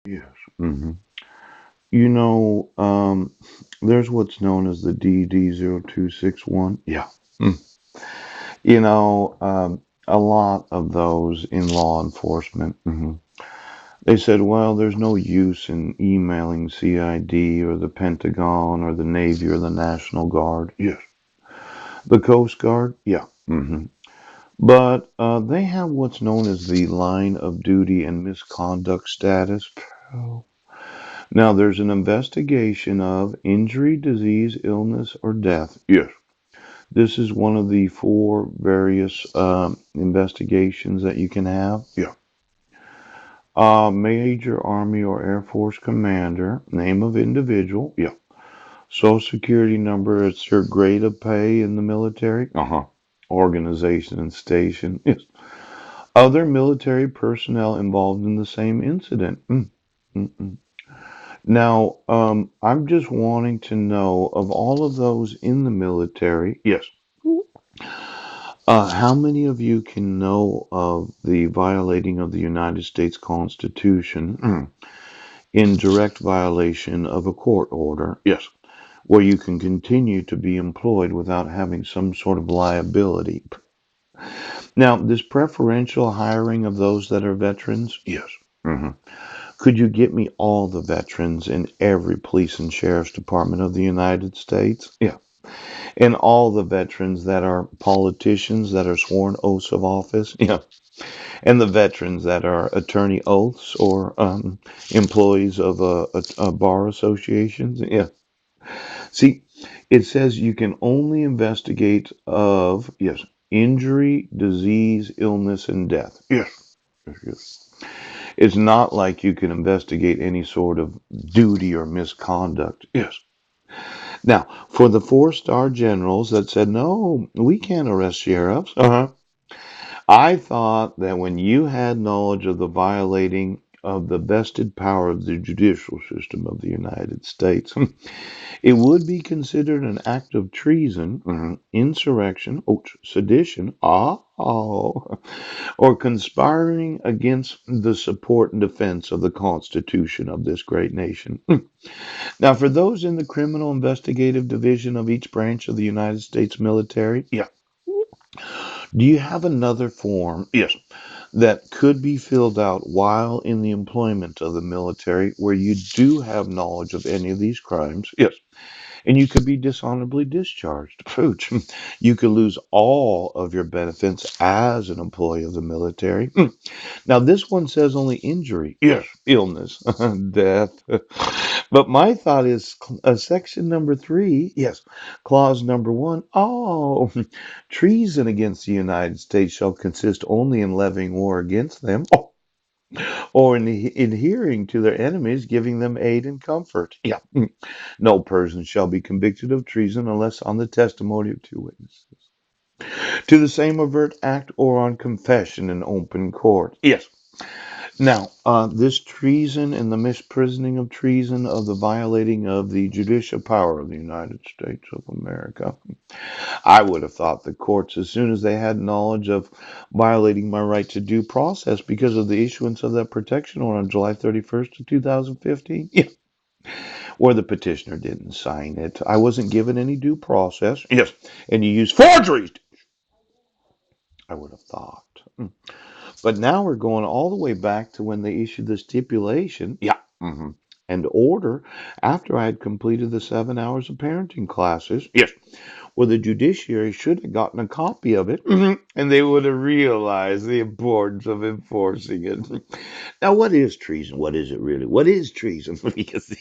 Yes. You know, there's what's known as the DD0261. Yeah. Mm. You know, a lot of those in law enforcement. They said, well, there's no use in emailing CID or the Pentagon or the Navy or the National Guard. Yes. The Coast Guard. Yeah. But they have what's known as the line of duty and misconduct status. Oh. Now, there's an investigation of injury, disease, illness, or death. Yes. This is one of the four various investigations that you can have. Yeah. Major Army or Air Force commander, name of individual. Yeah. Social Security number, it's your grade of pay in the military. Organization and station. Yes. Other military personnel involved in the same incident. Mm. Now, I'm just wanting to know of all of those in the military. Yes. How many of you can know of the violating of the United States Constitution in direct violation of a court order? Yes. Where you can continue to be employed without having some sort of liability. Now, this preferential hiring of those that are veterans? Yes. hmm Could you get me all the veterans in every police and sheriff's department of the United States? Yeah. And all the veterans that are politicians that are sworn oaths of office? Yeah. And the veterans that are attorney oaths or employees of bar associations? Yeah. See, it says you can only investigate of, yes, injury, disease, illness, and death. Yes. Yes. It's not like you can investigate any sort of duty or misconduct. Yes. Now, for the four-star generals that said, no, we can't arrest sheriffs, I thought that when you had knowledge of the violating of the vested power of the judicial system of the United States, it would be considered an act of treason, insurrection, sedition, or conspiring against the support and defense of the Constitution of this great nation. Now, for those in the criminal investigative division of each branch of the United States military, yeah. Do you have another form? Yes. That could be filled out while in the employment of the military where you do have knowledge of any of these crimes? Yes. And you could be dishonorably discharged. Pooch. You could lose all of your benefits as an employee of the military. Now, this one says only injury. Yes. Illness, death. But my thought is section number 3. Yes. Clause number 1. Oh, treason against the United States shall consist only in levying war against them. Or in adhering to their enemies, giving them aid and comfort. Yeah. No person shall be convicted of treason unless on the testimony of two witnesses. To the same overt act or on confession in open court. Yes. Now, this treason and the misprisioning of treason of the violating of the judicial power of the United States of America. I would have thought the courts, as soon as they had knowledge of violating my right to due process because of the issuance of that protection order on July 31st of 2015, yeah, where the petitioner didn't sign it. I wasn't given any due process. Yes. And you use forgeries. I would have thought. But now we're going all the way back to when they issued the stipulation. Yeah. And order after I had completed the 7 hours of parenting classes. Yes. Well, the judiciary should have gotten a copy of it, and they would have realized the importance of enforcing it. Now, what is treason? What is it really? What is treason? Because